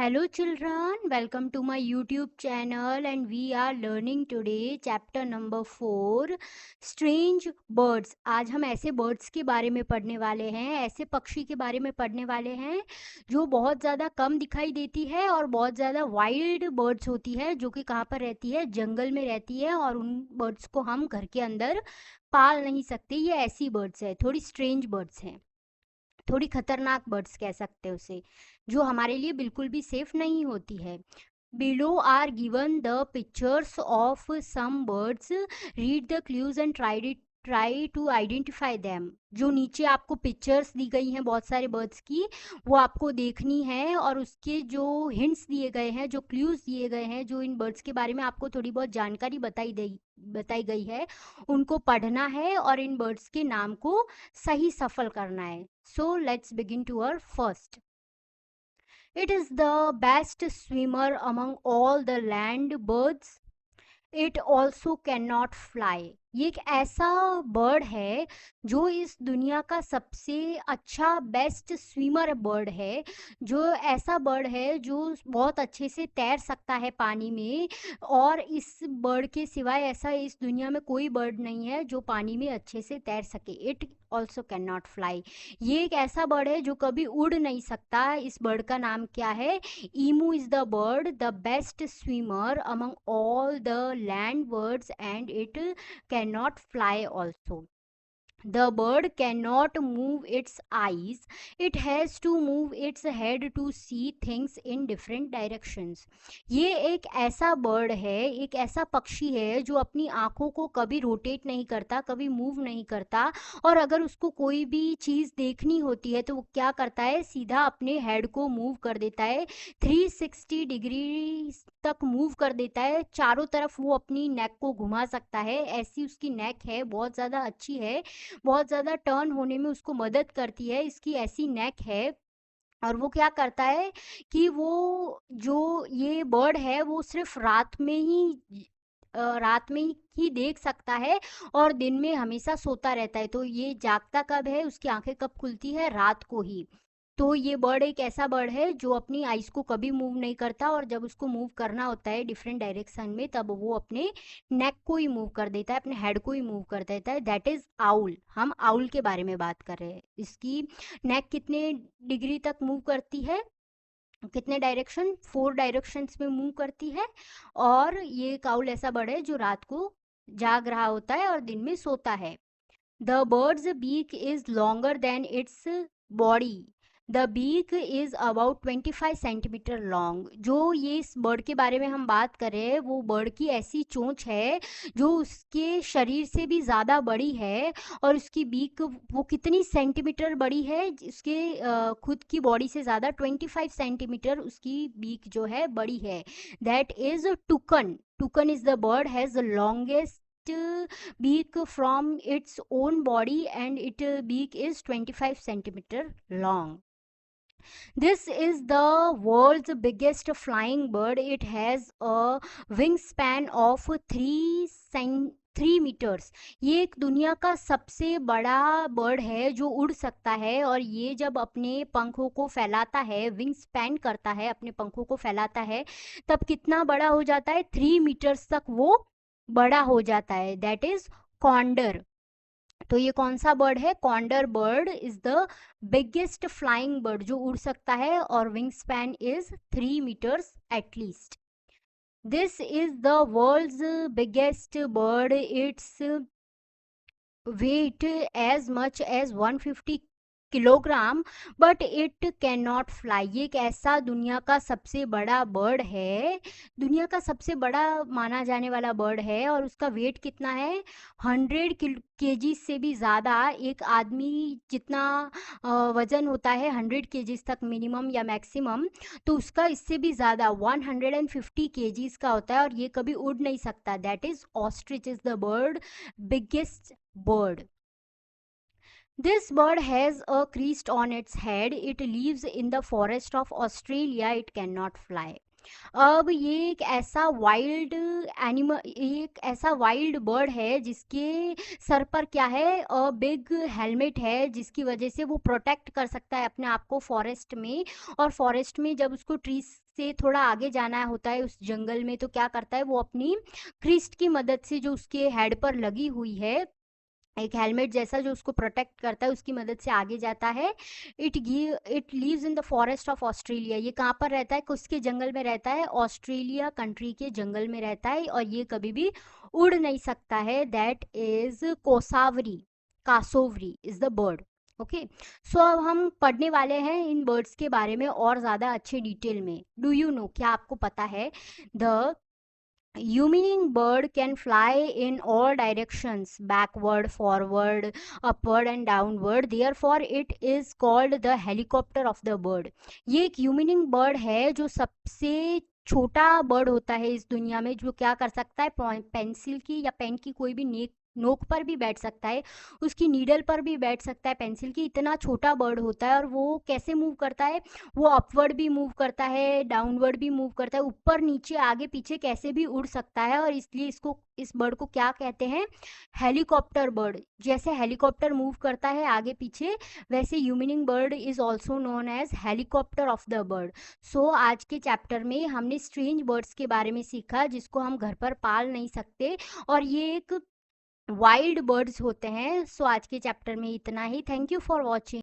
Hello children, welcome to my YouTube channel and we are learning today chapter number 4 Strange Birds। आज हम ऐसे birds के बारे में पढ़ने वाले हैं, ऐसे पक्षी के बारे में पढ़ने वाले हैं जो बहुत ज़्यादा कम दिखाई देती है और बहुत ज़्यादा वाइल्ड बर्ड्स होती है जो कि कहाँ पर रहती है, जंगल में रहती है और उन बर्ड्स को हम घर के अंदर पाल नहीं सकते। ये ऐसी बर्ड्स है, थोड़ी स्ट्रेंज बर्ड्स हैं, थोड़ी खतरनाक बर्ड्स कह सकते हैं उसे, जो हमारे लिए बिल्कुल भी सेफ नहीं होती है। Below are given the pictures of some birds. Read the clues and try to identify them. जो नीचे आपको पिक्चर्स दी गई हैं बहुत सारे बर्ड्स की, वो आपको देखनी है और उसके जो हिंट्स दिए गए हैं, जो क्लूज दिए गए हैं, जो इन बर्ड्स के बारे में आपको थोड़ी बहुत जानकारी बताई गई है, उनको पढ़ना है और इन बर्ड्स के नाम को सही सफल करना है। So let's begin to our first. It is the best swimmer among all the land birds. It also cannot fly. ये एक ऐसा बर्ड है जो इस दुनिया का सबसे अच्छा बेस्ट स्विमर बर्ड है, जो ऐसा बर्ड है जो बहुत अच्छे से तैर सकता है पानी में, और इस बर्ड के सिवाय ऐसा इस दुनिया में कोई बर्ड नहीं है जो पानी में अच्छे से तैर सके। It also can not fly. ये एक ऐसा बर्ड है जो कभी उड़ नहीं सकता। इस बर्ड का नाम क्या है? emu is the bird, the best swimmer among all the land birds, and it cannot fly also. The bird cannot move its eyes. It has to move its head to see things in different directions. ये एक ऐसा bird है, एक ऐसा पक्षी है जो अपनी आँखों को कभी रोटेट नहीं करता, कभी मूव नहीं करता, और अगर उसको कोई भी चीज़ देखनी होती है तो वो क्या करता है, सीधा अपने हेड को मूव कर देता है, 360 डिग्री तक मूव कर देता है। चारों तरफ वो अपनी नेक को घुमा सकता है, ऐसी उसकी नेक है, बहुत ज़्यादा अच्छी है, बहुत ज़्यादा टर्न होने में उसको मदद करती है, इसकी ऐसी नेक है। और वो क्या करता है कि वो जो ये बर्ड है वो सिर्फ रात में ही देख सकता है और दिन में हमेशा सोता रहता है। तो ये जागता कब है, उसकी आंखें कब खुलती है? रात को ही। तो ये बर्ड एक ऐसा बर्ड है जो अपनी आइज़ को कभी मूव नहीं करता, और जब उसको मूव करना होता है डिफरेंट डायरेक्शन में तब वो अपने नेक को ही मूव कर देता है, अपने हेड को ही मूव कर देता है। That is owl. हम आउल के बारे में बात कर रहे हैं। इसकी नेक कितने डिग्री तक मूव करती है, कितने डायरेक्शन? 4 डायरेक्शंस में मूव करती है। और ये काउल ऐसा बर्ड है जो रात को जाग रहा होता है और दिन में सोता है। The bird's beak is longer than its body. The beak is about 25 centimetre long. जो ये इस बर्ड के बारे में हम बात कर रहे हैं, वो बर्ड की ऐसी चोंच है जो उसके शरीर से भी ज़्यादा बड़ी है, और उसकी बीक वो कितनी सेंटीमीटर बड़ी है? उसके खुद की बॉडी से ज़्यादा 25 सेंटीमीटर उसकी बीक जो है बड़ी है। That is toucan. Toucan is the bird has the longest beak from its own body, and its beak is 25 centimeter long. This is the world's biggest flying bird. It has a wingspan of 3 meters. ये एक दुनिया का सबसे बड़ा bird है जो उड़ सकता है, और ये जब अपने पंखों को फैलाता है, विंग स्पैन करता है, अपने पंखों को फैलाता है, तब कितना बड़ा हो जाता है? 3 मीटर्स तक वो बड़ा हो जाता है। That is condor. तो ये कौन सा बर्ड है? Condor bird is the biggest flying bird जो उड़ सकता है, और wing span is 3 metres at least. This is the world's biggest bird. Its weight as much as 150 kilogram, but it can not fly. ये एक ऐसा दुनिया का सबसे बड़ा बर्ड है, दुनिया का सबसे बड़ा माना जाने वाला बर्ड है, और उसका वेट कितना है? 100 केजी से भी ज़्यादा। एक आदमी जितना वज़न होता है 100 केजीज तक मिनिमम या मैक्सिमम, तो उसका इससे भी ज़्यादा 150 केजीज का होता है, और ये कभी उड़ नहीं सकता। That is ostrich is the bird biggest bird. This bird has a crest on its head. It lives in the forest of Australia. It cannot fly. अब ये एक ऐसा वाइल्ड बर्ड है जिसके सर पर क्या है, बिग हेलमेट है, जिसकी वजह से वो प्रोटेक्ट कर सकता है अपने आप को फॉरेस्ट में। और फॉरेस्ट में जब उसको ट्रीज से थोड़ा आगे जाना होता है उस जंगल में, तो क्या करता है वो अपनी क्रिस्ट की मदद से, जो उसके हेड पर लगी हुई है एक हेलमेट जैसा जो उसको प्रोटेक्ट करता है, उसकी मदद से आगे जाता है। It leaves in the forest of Australia. ये कहाँ पर रहता है, किसके जंगल में रहता है, ऑस्ट्रेलिया कंट्री के जंगल में रहता है, और ये कभी भी उड़ नहीं सकता है। That is cassowary, cassowary is the bird. Okay, so अब हम पढ़ने वाले हैं इन बर्ड्स के बारे में और ज़्यादा अच्छे डिटेल में। डू यू नो, क्या आपको पता है, the Hummingbird bird can fly in all directions, backward, forward, upward and downward. Therefore, it is called the helicopter of the bird. ये एक ह्यूमिनिंग बर्ड है जो सबसे छोटा बर्ड होता है इस दुनिया में, जो क्या कर सकता है, पेंसिल की या पेन की कोई भी नोक पर भी बैठ सकता है, उसकी नीडल पर भी बैठ सकता है पेंसिल की। इतना छोटा बर्ड होता है। और वो कैसे मूव करता है, वो अपवर्ड भी मूव करता है, डाउनवर्ड भी मूव करता है, ऊपर नीचे आगे पीछे कैसे भी उड़ सकता है। और इसलिए इस बर्ड को क्या कहते हैं, हेलीकॉप्टर बर्ड। जैसे हेलीकॉप्टर मूव करता है आगे पीछे, वैसे humming bird is also known as helicopter of the bird. So आज के चैप्टर में हमने स्ट्रेंज बर्ड्स के बारे में सीखा जिसको हम घर पर पाल नहीं सकते, और ये एक वाइल्ड बर्ड्स होते हैं। सो आज के चैप्टर में इतना ही। Thank you for watching.